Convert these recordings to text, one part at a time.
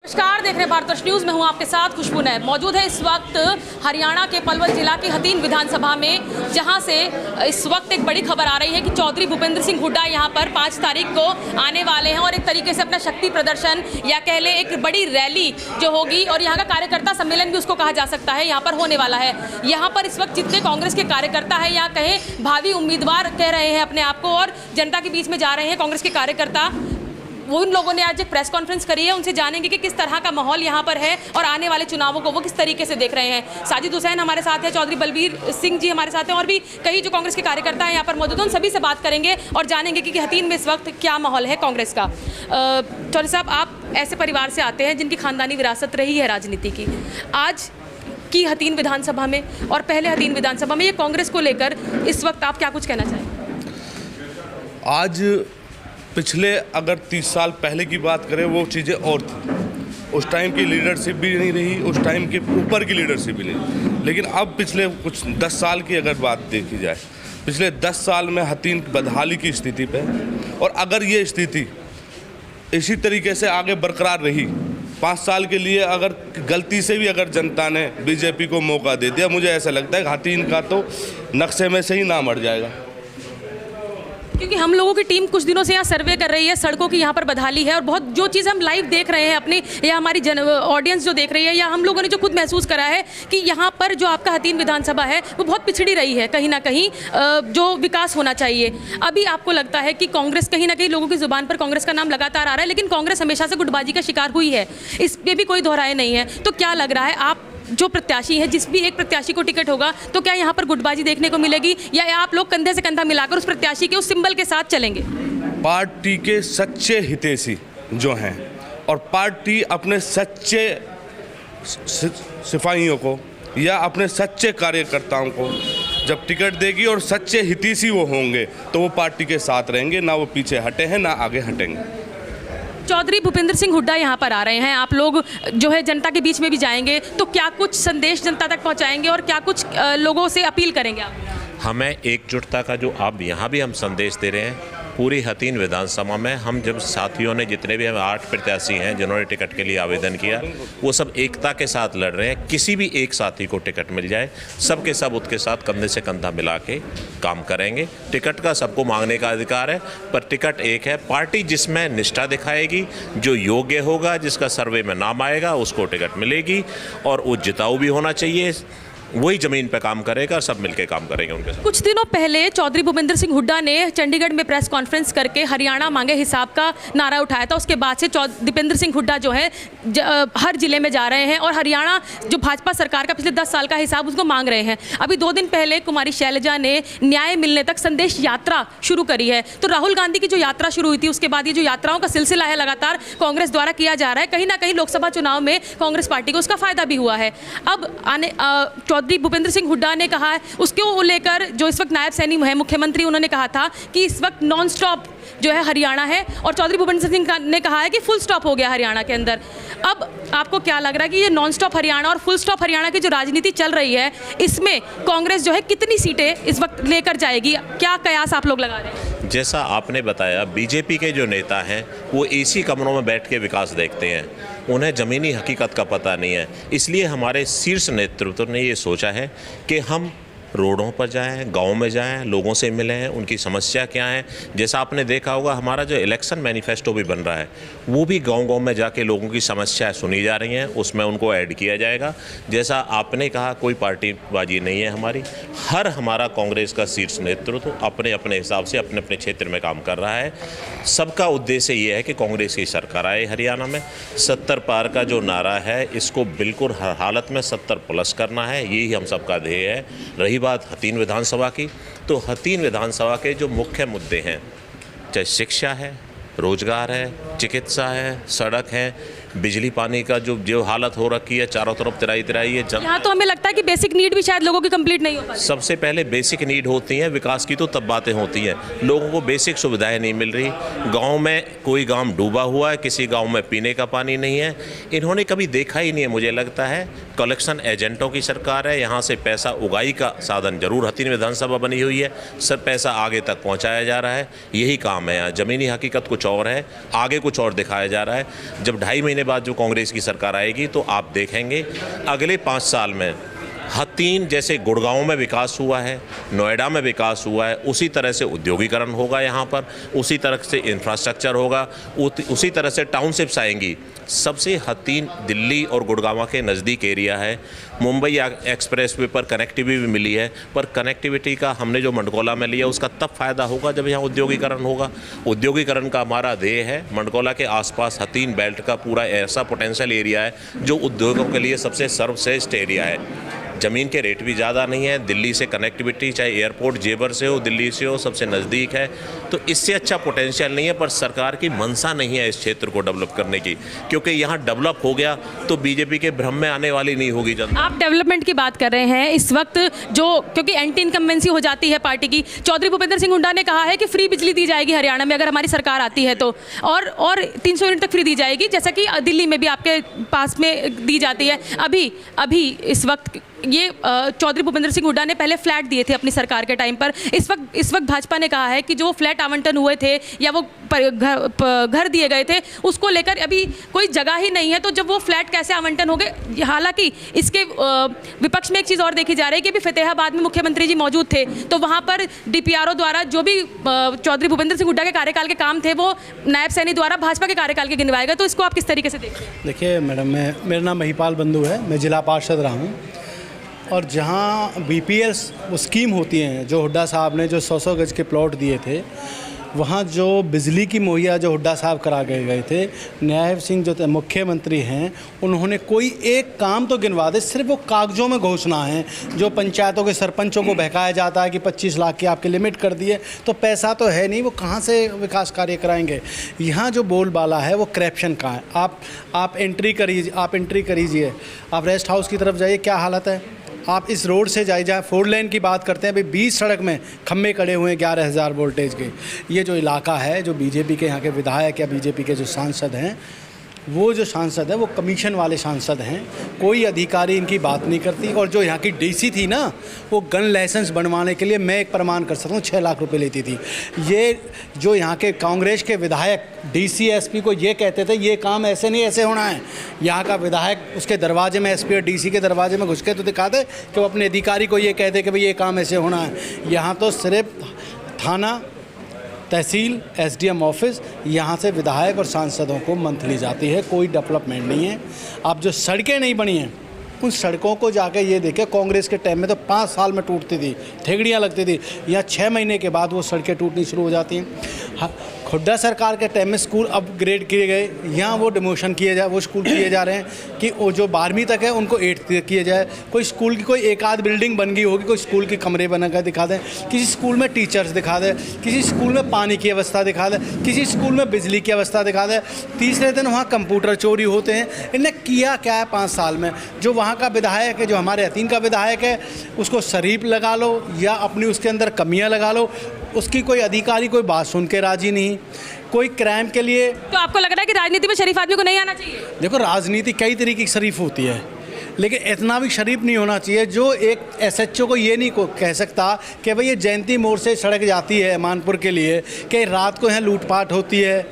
नमस्कार, देख रहे हैं भारत न्यूज में हूं आपके साथ खुशबू नैब। मौजूद है इस वक्त हरियाणा के पलवल जिला की हथीन विधानसभा में, जहां से इस वक्त एक बड़ी खबर आ रही है कि चौधरी भूपेंद्र सिंह हुड्डा यहां पर 5 तारीख को आने वाले हैं और एक तरीके से अपना शक्ति प्रदर्शन या कह ले एक बड़ी रैली जो होगी और यहाँ का कार्यकर्ता सम्मेलन भी उसको कहा जा सकता है, यहाँ पर होने वाला है। यहाँ पर इस वक्त जितने कांग्रेस के कार्यकर्ता है या कहें भावी उम्मीदवार कह रहे हैं अपने आप को और जनता के बीच में जा रहे हैं कांग्रेस के कार्यकर्ता, वो उन लोगों ने आज एक प्रेस कॉन्फ्रेंस करी है। उनसे जानेंगे कि किस तरह का माहौल यहाँ पर है और आने वाले चुनावों को वो किस तरीके से देख रहे हैं। साजिद हुसैन हमारे साथ है, चौधरी बलबीर सिंह जी हमारे साथ हैं और भी कई जो कांग्रेस के कार्यकर्ता हैं यहाँ पर मौजूद हैं। उन सभी से बात करेंगे और जानेंगे कि हथीन में इस वक्त क्या माहौल है कांग्रेस का। चौधरी साहब, आप ऐसे परिवार से आते हैं जिनकी खानदानी विरासत रही है राजनीति की। आज की हथीन विधानसभा में और पहले हथीन विधानसभा में ये कांग्रेस को लेकर इस वक्त आप क्या कुछ कहना चाहेंगे? आज पिछले अगर 30 साल पहले की बात करें वो चीज़ें और थी। उस टाइम की लीडरशिप भी नहीं रही, उस टाइम के ऊपर की लीडरशिप भी नहीं। लेकिन अब पिछले कुछ 10 साल की अगर बात देखी जाए, पिछले 10 साल में हथीन बदहाली की स्थिति पे, और अगर ये स्थिति इसी तरीके से आगे बरकरार रही 5 साल के लिए, अगर गलती से भी अगर जनता ने बीजेपी को मौका दे दिया, मुझे ऐसा लगता है कि हथीन का तो नक्शे में से ही नाम हट जाएगा। क्योंकि हम लोगों की टीम कुछ दिनों से यहाँ सर्वे कर रही है, सड़कों की यहाँ पर बदहाली है और बहुत जो चीज़ हम लाइव देख रहे हैं अपने या हमारी ऑडियंस जो देख रही है या हम लोगों ने जो खुद महसूस करा है कि यहाँ पर जो आपका हथीन विधानसभा है वो बहुत पिछड़ी रही है कहीं ना कहीं, जो विकास होना चाहिए। अभी आपको लगता है कि कांग्रेस कहीं ना कहीं लोगों की जुबान पर कांग्रेस का नाम लगातार आ रहा है, लेकिन कांग्रेस हमेशा से गुटबाजी का शिकार हुई है, इस पर भी कोई दोहराए नहीं है। तो क्या लग रहा है, आप जो प्रत्याशी है, जिस भी एक प्रत्याशी को टिकट होगा तो क्या यहाँ पर गुटबाजी देखने को मिलेगी या आप लोग कंधे से कंधा मिलाकर उस प्रत्याशी के उस सिंबल के साथ चलेंगे? पार्टी के सच्चे हितैषी जो हैं और पार्टी अपने सच्चे सिपाहियों को या अपने सच्चे कार्यकर्ताओं को जब टिकट देगी और सच्चे हितैषी वो होंगे तो वो पार्टी के साथ रहेंगे, ना वो पीछे हटे हैं ना आगे हटेंगे। चौधरी भूपेंद्र सिंह हुड्डा यहाँ पर आ रहे हैं, आप लोग जो है जनता के बीच में भी जाएंगे, तो क्या कुछ संदेश जनता तक पहुँचाएंगे और क्या कुछ लोगों से अपील करेंगे आप? हमें एकजुटता का जो आप यहाँ भी हम संदेश दे रहे हैं, पूरी हथीन विधानसभा में हम जब साथियों ने जितने भी हमें 8 प्रत्याशी हैं जिन्होंने टिकट के लिए आवेदन किया, वो सब एकता के साथ लड़ रहे हैं। किसी भी एक साथी को टिकट मिल जाए, सब के सब उसके साथ कंधे से कंधा मिला के काम करेंगे। टिकट का सबको मांगने का अधिकार है, पर टिकट एक है। पार्टी जिसमें निष्ठा दिखाएगी, जो योग्य होगा, जिसका सर्वे में नाम आएगा, उसको टिकट मिलेगी और वो जिताऊ भी होना चाहिए, वही जमीन पे काम करेगा, सब मिलके काम करेंगे उनके साथ। कुछ दिनों पहले चौधरी भूपेंद्र सिंह हुड्डा ने चंडीगढ़ में प्रेस कॉन्फ्रेंस करके हरियाणा मांगे हिसाब का नारा उठाया था। उसके बाद से दीपेंद्र सिंह हुड्डा जो है हर जिले में जा रहे हैं और हरियाणा जो भाजपा सरकार का पिछले 10 साल का हिसाब उसको मांग रहे हैं। अभी 2 दिन पहले कुमारी शैलजा ने न्याय मिलने तक संदेश यात्रा शुरू करी है। तो राहुल गांधी की जो यात्रा शुरू हुई थी, उसके बाद ये जो यात्राओं का सिलसिला है लगातार कांग्रेस द्वारा किया जा रहा है, कहीं ना कहीं लोकसभा चुनाव में कांग्रेस पार्टी को उसका फायदा भी हुआ है। अब चौधरी भूपेंद्र सिंह हुड्डा ने कहा है, उसको लेकर जो इस वक्त नायब सैनी है मुख्यमंत्री, उन्होंने कहा था कि इस वक्त नॉन स्टॉप जो है हरियाणा है और चौधरी भूपेंद्र सिंह ने कहा है कि फुल स्टॉप हो गया हरियाणा के अंदर। अब आपको क्या लग रहा है कि ये नॉन स्टॉप हरियाणा और फुल स्टॉप हरियाणा की जो राजनीति चल रही है, इसमें कांग्रेस जो है कितनी सीटें इस वक्त लेकर जाएगी? क्या कयास आप लोग लगा रहे हैं? जैसा आपने बताया, बीजेपी के जो नेता हैं वो एसी कमरों में बैठ के विकास देखते हैं, उन्हें ज़मीनी हकीकत का पता नहीं है। इसलिए हमारे शीर्ष नेतृत्व ने ये सोचा है कि हम रोडों पर जाएं, गांव में जाएं, लोगों से मिलें, उनकी समस्या क्या है। जैसा आपने देखा होगा, हमारा जो इलेक्शन मैनिफेस्टो भी बन रहा है, वो भी गांव-गांव में जाके लोगों की समस्याएं सुनी जा रही हैं, उसमें उनको ऐड किया जाएगा। जैसा आपने कहा, कोई पार्टीबाजी नहीं है हमारी, हमारा कांग्रेस का शीर्ष नेतृत्व अपने अपने हिसाब से अपने अपने क्षेत्र में काम कर रहा है। सबका उद्देश्य ये है कि कांग्रेस की सरकार आए हरियाणा में। 70 पार का जो नारा है, इसको बिल्कुल हर हालत में 70 प्लस करना है, यही हम सबका ध्येय है। रही बात हथीन विधानसभा की, तो हथीन विधानसभा के जो मुख्य मुद्दे हैं, चाहे शिक्षा है, रोजगार है, चिकित्सा है, सड़क है, बिजली पानी का जो हालत हो रखी है, चारों तरफ तिराई है। यहाँ तो हमें लगता है कि बेसिक नीड भी शायद लोगों की कंप्लीट नहीं हो पाती। सबसे पहले बेसिक नीड होती हैं, विकास की तो तब बातें होती हैं। लोगों को बेसिक सुविधाएं नहीं मिल रही। गांव में कोई गांव डूबा हुआ है, किसी गांव में पीने का पानी नहीं है। इन्होंने कभी देखा ही नहीं है, मुझे लगता है कलेक्शन एजेंटों की सरकार है। यहाँ से पैसा उगाही का साधन जरूर हथीन विधानसभा बनी हुई है, सब पैसा आगे तक पहुँचाया जा रहा है, यही काम है। यहाँ ज़मीनी हकीकत कुछ और है, आगे कुछ और दिखाया जा रहा है। जब 2.5 महीने महीने बाद जो कांग्रेस की सरकार आएगी तो आप देखेंगे अगले 5 साल में हतीन जैसे गुड़गांव में विकास हुआ है, नोएडा में विकास हुआ है, उसी तरह से उद्योगीकरण होगा यहाँ पर, उसी तरह से इंफ्रास्ट्रक्चर होगा, उसी तरह से टाउनशिप्स आएंगी। सबसे हतीन दिल्ली और गुड़गांव के नज़दीक एरिया है। मुंबई एक्सप्रेस वे पर कनेक्टिविटी भी मिली है, पर कनेक्टिविटी का हमने जो मंडकोला में लिया उसका तब फ़ायदा होगा जब यहाँ उद्योगीकरण होगा। उद्योगीकरण का हमारा ध्येय है। मंडकोला के आसपास हतीन बेल्ट का पूरा ऐसा पोटेंशियल एरिया है जो उद्योगों के लिए सबसे सर्वश्रेष्ठ एरिया है। ज़मीन के रेट भी ज़्यादा नहीं है, दिल्ली से कनेक्टिविटी चाहे एयरपोर्ट जेवर से हो, दिल्ली से हो, सबसे नज़दीक है। तो इससे अच्छा पोटेंशियल नहीं है, पर सरकार की मंशा नहीं है इस क्षेत्र को डेवलप करने की, क्योंकि यहाँ डेवलप हो गया तो बीजेपी के भ्रम में आने वाली नहीं होगी जनता। आप डेवलपमेंट की बात कर रहे हैं इस वक्त, जो क्योंकि एंटी इनकम्बेंसी हो जाती है पार्टी की। चौधरी भूपेंद्र सिंह हुड्डा ने कहा है कि फ्री बिजली दी जाएगी हरियाणा में अगर हमारी सरकार आती है तो, और 300 यूनिट तक फ्री दी जाएगी, जैसा कि दिल्ली में भी आपके पास में दी जाती है। अभी इस वक्त ये चौधरी भूपेंद्र सिंह हुड्डा ने पहले फ्लैट दिए थे अपनी सरकार के टाइम पर। इस वक्त भाजपा ने कहा है कि जो फ्लैट आवंटन हुए थे या वो घर दिए गए थे उसको लेकर अभी कोई जगह ही नहीं है, तो जब वो फ्लैट कैसे आवंटन हो गए। हालांकि इसके विपक्ष में एक चीज़ और देखी जा रही है कि अभी फतेहाबाद में मुख्यमंत्री जी मौजूद थे, तो वहाँ पर DPRO द्वारा जो भी चौधरी भूपेंद्र सिंह हुड्डा के कार्यकाल के काम थे वो नायब सैनी द्वारा भाजपा के कार्यकाल के गिनवाए गए। तो इसको आप किस तरीके से देखते हैं? देखिए मैडम, मेरा नाम महिपाल बंधु है, मैं जिला पार्षद रहा हूँ। और जहाँ BPL स्कीम होती हैं, जो हुड्डा साहब ने जो 100-100 गज के प्लॉट दिए थे, वहाँ जो बिजली की मुहैया जो हुड्डा साहब करा गए थे, नायब सिंह जो मुख्यमंत्री हैं, उन्होंने कोई एक काम तो गिनवा दे। सिर्फ वो कागजों में घोषणा है, जो पंचायतों के सरपंचों को बहकाया जाता है कि 25 लाख की आपके लिमिट कर दिए, तो पैसा तो है नहीं, वो कहाँ से विकास कार्य कराएंगे। यहाँ जो बोलबाला है वो करप्शन का है। आप एंट्री करीजिए, आप रेस्ट हाउस की तरफ जाइए, क्या हालत है। आप इस रोड से जाइए, जहाँ 4 लेन की बात करते हैं, अभी 20 सड़क में खम्भे खड़े हुए हैं 11,000 वोल्टेज के। ये जो इलाका है, जो बीजेपी के यहाँ के विधायक या बीजेपी के जो सांसद हैं, वो जो सांसद है वो कमीशन वाले सांसद हैं, कोई अधिकारी इनकी बात नहीं करती। और जो यहाँ की DC थी ना, वो गन लाइसेंस बनवाने के लिए मैं एक प्रमाण कर सकता हूँ 6 लाख रुपए लेती थी। ये जो यहाँ के कांग्रेस के विधायक DC SP को ये कहते थे ये काम ऐसे नहीं ऐसे होना है। यहाँ का विधायक उसके दरवाजे में SP और DC के दरवाजे में घुस के तो दिखा दे कि वो अपने अधिकारी को ये कहते कि भाई ये काम ऐसे होना है। यहाँ तो सिर्फ थाना, तहसील, SDM ऑफिस, यहाँ से विधायक और सांसदों को मंथली जाती है, कोई डेवलपमेंट नहीं है। अब जो सड़कें नहीं बनी हैं, उन सड़कों को जाके ये देखे, कांग्रेस के टाइम में तो 5 साल में टूटती थी, ठेगड़ियाँ लगती थी, यहाँ 6 महीने के बाद वो सड़कें टूटनी शुरू हो जाती हैं। हुड्डा सरकार के टाइम में स्कूल अपग्रेड किए गए, यहाँ वो डिमोशन किए जाए, वो स्कूल किए जा रहे हैं कि वो जो 12वीं तक है उनको 8th किए जाए। कोई स्कूल की कोई एक आध बिल्डिंग बन गई होगी, कोई स्कूल के कमरे बनाकर दिखा दें, किसी स्कूल में टीचर्स दिखा दें, किसी स्कूल में पानी की व्यवस्था दिखा दें, किसी स्कूल में बिजली की व्यवस्था दिखा दें। तीसरे दिन वहाँ कंप्यूटर चोरी होते हैं। इन्हें किया क्या है 5 साल में? जो वहाँ का विधायक है, जो हमारे हतीन का विधायक है, उसको शरीफ लगा लो या अपनी उसके अंदर कमियाँ लगा लो, उसकी कोई अधिकारी कोई बात सुन के राजी नहीं। कोई क्राइम के लिए, तो आपको लग रहा है कि राजनीति में शरीफ आदमी को नहीं आना चाहिए? देखो, राजनीति कई तरीके की शरीफ होती है, लेकिन इतना भी शरीफ नहीं होना चाहिए जो एक SHO को ये नहीं कह सकता कि भाई ये जयंती मोड़ से सड़क जाती है मानपुर के लिए, कि रात को यहाँ लूटपाट होती है।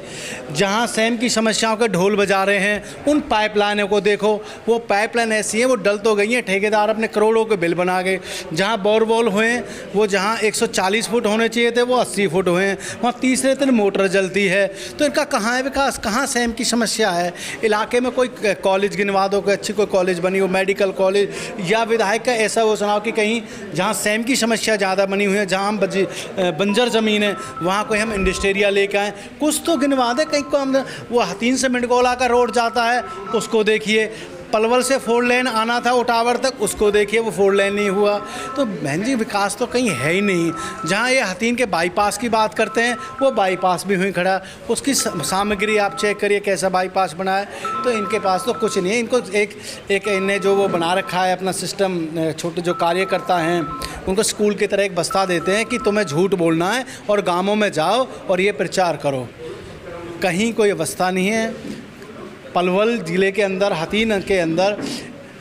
जहाँ सेम की समस्याओं के ढोल बजा रहे हैं, उन पाइपलाइनों को देखो, वो पाइपलाइन ऐसी हैं वो डल तो गई हैं, ठेकेदार अपने करोड़ों के बिल बना गए। जहाँ बोरवेल हुए, वो जहाँ 140 फुट होने चाहिए थे वो 80 फुट हुए हैं, वहाँ तीसरे दिन मोटर जलती है। तो इनका कहाँ है विकास, कहाँ सेम की समस्या है? इलाके में कोई कॉलेज गिनवा दो, कोई अच्छी कोई कॉलेज बनी हो, मेडिकल कॉलेज, या विधायक का ऐसा वो सुनाओ कि कहीं जहाँ सेम की समस्या ज़्यादा बनी हुई है, जहाँ हम बंजर ज़मीन है, वहाँ कोई हम इंडस्ट्रिया लेके आएँ। कुछ तो गिनवा दे। कहीं को हम वो हतीन से मिंडगोला का रोड जाता है, उसको देखिए। पलवल से 4 लेन आना था उटावर तक, उसको देखिए, वो 4 लेन नहीं हुआ। तो बहन जी, विकास तो कहीं है ही नहीं। जहाँ ये हतीन के बाईपास की बात करते हैं, वो बाईपास भी हुई खड़ा, उसकी सामग्री आप चेक करिए कैसा बाईपास बना है। तो इनके पास तो कुछ नहीं है। इनको एक इन्हें जो वो बना रखा है अपना सिस्टम, छोटे जो कार्यकर्ता हैं उनको स्कूल की तरह एक बस्ता देते हैं कि तुम्हें झूठ बोलना है और गाँवों में जाओ और ये प्रचार करो। कहीं कोई व्यवस्था नहीं है। पलवल ज़िले के अंदर, हतीन के अंदर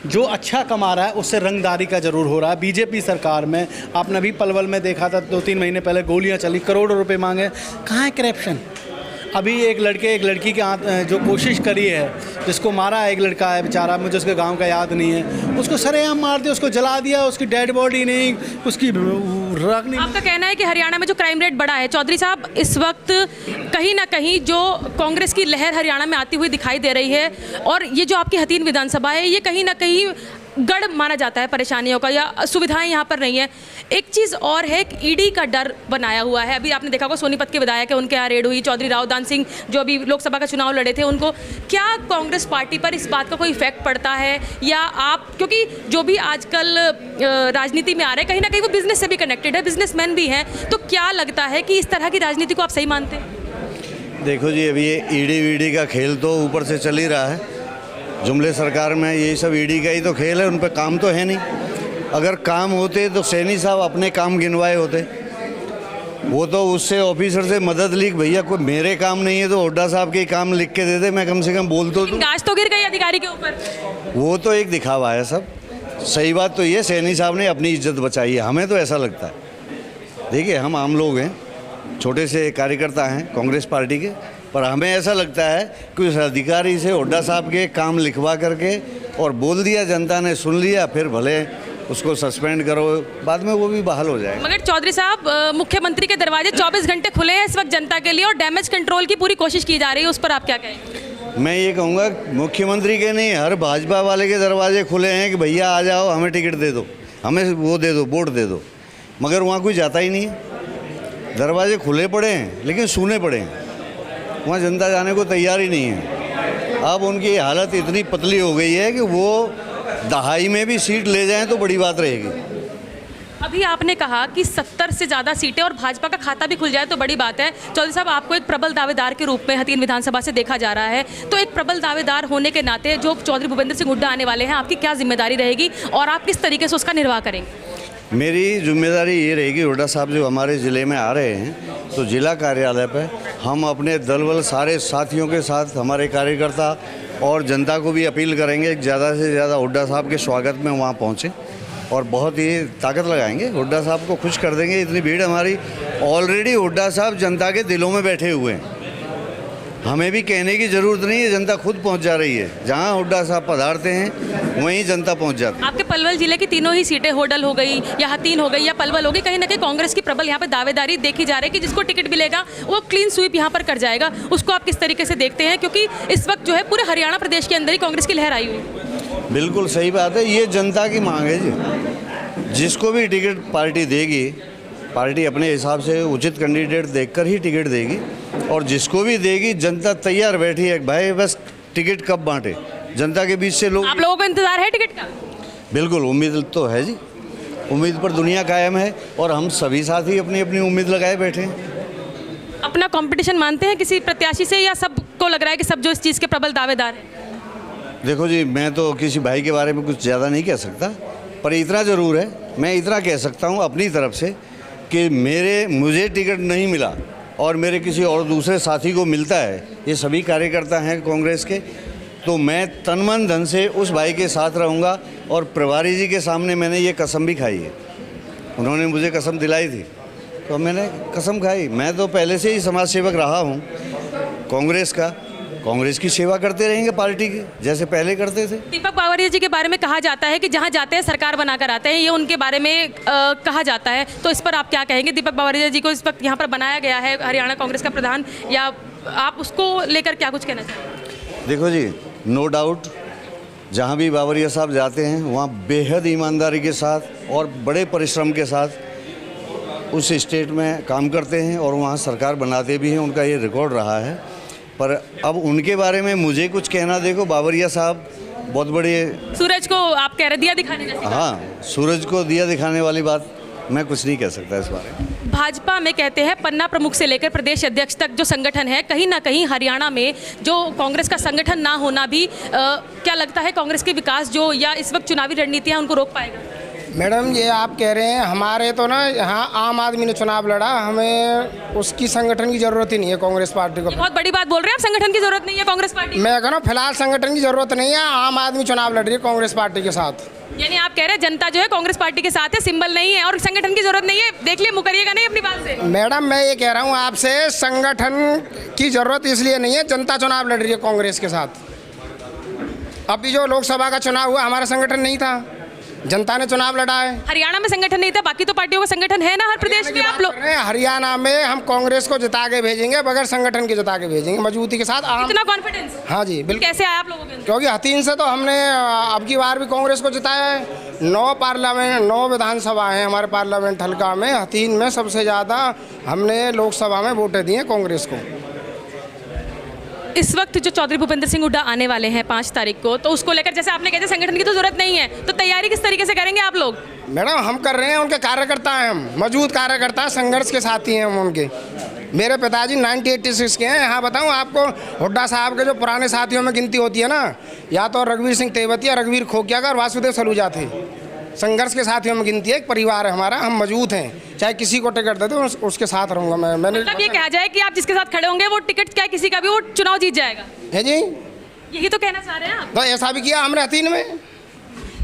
जो अच्छा कमा रहा है उससे रंगदारी का ज़रूर हो रहा है। बीजेपी सरकार में आपने भी पलवल में देखा था, 2-3 महीने पहले गोलियां चली, करोड़ों रुपए मांगे। कहाँ है करप्शन? अभी एक लड़के एक लड़की के जो कोशिश करी है, जिसको मारा है, एक लड़का है बेचारा, मुझे उसके गांव का याद नहीं है, उसको सरेआम मार दिया, उसको जला दिया, उसकी डेड बॉडी नहीं, उसकी रग नहीं। आपका कहना है कि हरियाणा में जो क्राइम रेट बढ़ा है, चौधरी साहब, इस वक्त कहीं ना कहीं जो कांग्रेस की लहर हरियाणा में आती हुई दिखाई दे रही है, और ये जो आपकी हथीन विधानसभा है, ये कहीं ना कहीं गढ़ माना जाता है परेशानियों का, या सुविधाएं यहाँ पर नहीं है। एक चीज़ और है कि ईडी का डर बनाया हुआ है। अभी आपने देखा होगा सोनीपत के विधायक है, उनके यहाँ रेड हुई, चौधरी रावदान सिंह जो अभी लोकसभा का चुनाव लड़े थे, उनको क्या कांग्रेस पार्टी पर इस बात का कोई इफेक्ट पड़ता है? या आप, क्योंकि जो भी आजकल राजनीति में आ रहे हैं, कहीं ना कहीं वो बिजनेस से भी कनेक्टेड है, बिजनेसमैन भी हैं, तो क्या लगता है कि इस तरह की राजनीति को आप सही मानते हैं? देखो जी, अभी ये ईडी वीडी का खेल तो ऊपर से चल ही रहा है। जुमले सरकार में यही सब ईडी का ही तो खेल है, उन पर काम तो है नहीं। अगर काम होते तो सैनी साहब अपने काम गिनवाए होते। वो तो उससे ऑफिसर से मदद ली, भैया कोई मेरे काम नहीं है तो हुड्डा साहब के काम लिख के दे दे, मैं कम से कम बोल तो दूं। गाज तो गिर गई अधिकारी के ऊपर। वो तो एक दिखावा है सब। सही बात तो ये सैनी साहब ने अपनी इज्जत बचाई है, हमें तो ऐसा लगता है। देखिए, हम आम लोग हैं, छोटे से कार्यकर्ता हैं कांग्रेस पार्टी के, पर हमें ऐसा लगता है कि उस अधिकारी से हुड्डा साहब के काम लिखवा करके और बोल दिया, जनता ने सुन लिया, फिर भले उसको सस्पेंड करो, बाद में वो भी बहाल हो जाएगा। मगर चौधरी साहब, मुख्यमंत्री के दरवाजे 24 घंटे खुले हैं इस वक्त जनता के लिए, और डैमेज कंट्रोल की पूरी कोशिश की जा रही है, उस पर आप क्या कहेंगे? मैं ये कहूँगा, मुख्यमंत्री के नहीं, हर भाजपा वाले के दरवाजे खुले हैं कि भैया आ जाओ, हमें टिकट दे दो, हमें वो दे दो, वोट दे दो, मगर वहाँ कोई जाता ही नहीं है। दरवाजे खुले पड़े हैं लेकिन सूने पड़े हैं, वहाँ जनता जाने को तैयार ही नहीं है। अब उनकी हालत इतनी पतली हो गई है कि वो दहाई में भी सीट ले जाएं तो बड़ी बात रहेगी। अभी आपने कहा कि 70 से ज़्यादा सीटें और भाजपा का खाता भी खुल जाए तो बड़ी बात है। चौधरी साहब, आपको एक प्रबल दावेदार के रूप में हथीन विधानसभा से देखा जा रहा है, तो एक प्रबल दावेदार होने के नाते जो चौधरी भूपेंद्र सिंह हुड्डा आने वाले हैं, आपकी क्या जिम्मेदारी रहेगी और आप किस तरीके से उसका निर्वाह करेंगे? मेरी जिम्मेदारी ये रहेगी, हुड्डा साहब जो हमारे ज़िले में आ रहे हैं, तो ज़िला कार्यालय पर हम अपने दल बल सारे साथियों के साथ, हमारे कार्यकर्ता और जनता को भी अपील करेंगे कि ज़्यादा से ज़्यादा हुड्डा साहब के स्वागत में वहाँ पहुँचें और बहुत ही ताकत लगाएंगे, हुड्डा साहब को खुश कर देंगे। इतनी भीड़ हमारी, ऑलरेडी हुड्डा साहब जनता के दिलों में बैठे हुए हैं, हमें भी कहने की ज़रूरत नहीं है, जनता खुद पहुंच जा रही है। जहां हुड्डा साहब पधारते हैं वहीं जनता पहुंच जाती है। आपके पलवल जिले की तीनों ही सीटें, होडल हो गई या हथीन हो गई या पलवल हो गई, कहीं ना कहीं कांग्रेस की प्रबल यहाँ पे दावेदारी देखी जा रही है कि जिसको टिकट मिलेगा वो क्लीन स्वीप यहाँ पर कर जाएगा। उसको आप किस तरीके से देखते हैं, क्योंकि इस वक्त जो है पूरे हरियाणा प्रदेश के अंदर ही कांग्रेस की लहर आई हुई है? बिल्कुल सही बात है, ये जनता की मांग है जी। जिसको भी टिकट पार्टी देगी, पार्टी अपने हिसाब से उचित कैंडिडेट देखकर ही टिकट देगी, और जिसको भी देगी जनता तैयार बैठी है भाई, बस टिकट कब बांटे, जनता के बीच से लोग। आप लोगों को इंतजार है टिकट का? बिल्कुल, उम्मीद तो है जी, उम्मीद पर दुनिया कायम है और हम सभी साथी अपनी अपनी उम्मीद लगाए बैठे हैं। अपना कंपटीशन मानते हैं किसी प्रत्याशी से, या सबको लग रहा है कि सब जो इस चीज़ के प्रबल दावेदार हैं? देखो जी, मैं तो किसी भाई के बारे में कुछ ज़्यादा नहीं कह सकता, पर इतना ज़रूर है, मैं इतना कह सकता हूँ अपनी तरफ से कि मुझे टिकट नहीं मिला और मेरे किसी और दूसरे साथी को मिलता है, ये सभी कार्यकर्ता हैं कांग्रेस के, तो मैं तन मन धन से उस भाई के साथ रहूँगा। और प्रभारी जी के सामने मैंने ये कसम भी खाई है, उन्होंने मुझे कसम दिलाई थी तो मैंने कसम खाई। मैं तो पहले से ही समाज सेवक रहा हूँ कांग्रेस का, कांग्रेस की सेवा करते रहेंगे पार्टी की, जैसे पहले करते थे। दीपक बावरिया जी के बारे में कहा जाता है कि जहां जाते हैं सरकार बनाकर आते हैं, ये उनके बारे में कहा जाता है, तो इस पर आप क्या कहेंगे? दीपक बावरिया जी को इस वक्त यहाँ पर बनाया गया है हरियाणा कांग्रेस का प्रधान, या आप उसको लेकर क्या कुछ कहना चाहेंगे? देखो जी, नो डाउट, जहाँ भी बावरिया साहब जाते हैं वहाँ बेहद ईमानदारी के साथ और बड़े परिश्रम के साथ उस स्टेट में काम करते हैं और वहाँ सरकार बनाते भी हैं, उनका ये रिकॉर्ड रहा है। पर अब उनके बारे में मुझे कुछ कहना, देखो बावरिया साहब बहुत बड़े, सूरज को आप कह रहे दिया दिखाने जैसी बात। हाँ, सूरज को दिया दिखाने वाली बात मैं कुछ नहीं कह सकता इस बारे में। भाजपा में कहते हैं पन्ना प्रमुख से लेकर प्रदेश अध्यक्ष तक जो संगठन है, कहीं ना कहीं हरियाणा में जो कांग्रेस का संगठन ना होना भी क्या लगता है कांग्रेस के विकास जो या इस वक्त चुनावी रणनीतियां उनको रोक पाएगा? मैडम ये आप कह रहे हैं हमारे तो ना यहाँ आम आदमी ने चुनाव लड़ा, हमें उसकी संगठन की जरूरत ही नहीं है कांग्रेस पार्टी को। ये बहुत बड़ी बात बोल रहे हैं आप, संगठन की जरूरत नहीं है कांग्रेस पार्टी। मैं कह रहा हूँ फिलहाल संगठन की जरूरत नहीं है, आम आदमी चुनाव लड़ रही है कांग्रेस पार्टी के साथ। यानी आप कह रहे हैं जनता जो है कांग्रेस पार्टी के साथ है, सिंबल नहीं है और संगठन की जरूरत नहीं है। देख लिए, मुकरिएगा नहीं अपनी बात से। मैडम मैं ये कह रहा हूँ आपसे, संगठन की जरूरत इसलिए नहीं है, जनता चुनाव लड़ रही है कांग्रेस के साथ। अभी जो लोकसभा का चुनाव हुआ हमारा संगठन नहीं था, जनता ने चुनाव लड़ा है। हरियाणा में संगठन नहीं था, बाकी तो पार्टियों का संगठन है ना हर प्रदेश में। आप लोग हरियाणा में हम कांग्रेस को जिता के भेजेंगे, बगैर संगठन के जिता के भेजेंगे, मजबूती के साथ। इतना कॉन्फिडेंस? हाँ जी बिल्कुल। कैसे आया आप लोगों के अंदर? क्योंकि हथीन से तो हमने अब की बार भी कांग्रेस को जिताया है। 9 विधानसभा हैं हमारे पार्लियामेंट हल्का में, हथीन में सबसे ज़्यादा हमने लोकसभा में वोटें दी हैं कांग्रेस को। इस वक्त जो चौधरी भूपेंद्र सिंह हुड्डा आने वाले हैं 5 तारीख को, तो उसको लेकर जैसे आपने कहते संगठन की तो जरूरत नहीं है, तो तैयारी किस तरीके से करेंगे आप लोग? मैडम हम कर रहे हैं, उनके कार्यकर्ता हैं हम, मजबूत कार्यकर्ता, संघर्ष के साथी हैं हम उनके। मेरे पिताजी 1986 के हैं। यहाँ बताऊँ आपको, हुड्डा साहब के जो पुराने साथियों में गिनती होती है ना, या तो रघुवीर सिंह तेवतिया, रघुवीर खोकिया का और वासुदेव सलूजा थे। संघर्ष के साथियों में गिनती है, एक परिवार है हमारा, हम मजबूत हैं। चाहे किसी को टिकट दे दो उसके साथ रहूँगा मैं। मैंने मतलब ये कहा जाए कि आप जिसके साथ खड़े होंगे वो टिकट क्या किसी का भी वो चुनाव जीत जाएगा, है जी? यही तो कहना चाह रहे हैं आप? तो ऐसा भी किया हमने हथीन में।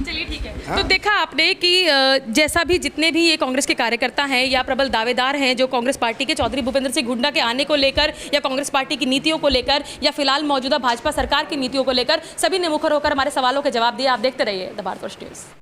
चलिए ठीक है। तो देखा आपने कि जैसा भी जितने भी ये कांग्रेस के कार्यकर्ता हैं या प्रबल दावेदार हैं जो कांग्रेस पार्टी के चौधरी भूपेंद्र सिंह हुड्डा के आने को लेकर या कांग्रेस पार्टी की नीतियों को लेकर या फिलहाल मौजूदा भाजपा सरकार की नीतियों को लेकर, सभी ने मुखर होकर हमारे सवालों के जवाब दिए। आप देखते रहिए द भारत फर्स्ट न्यूज़।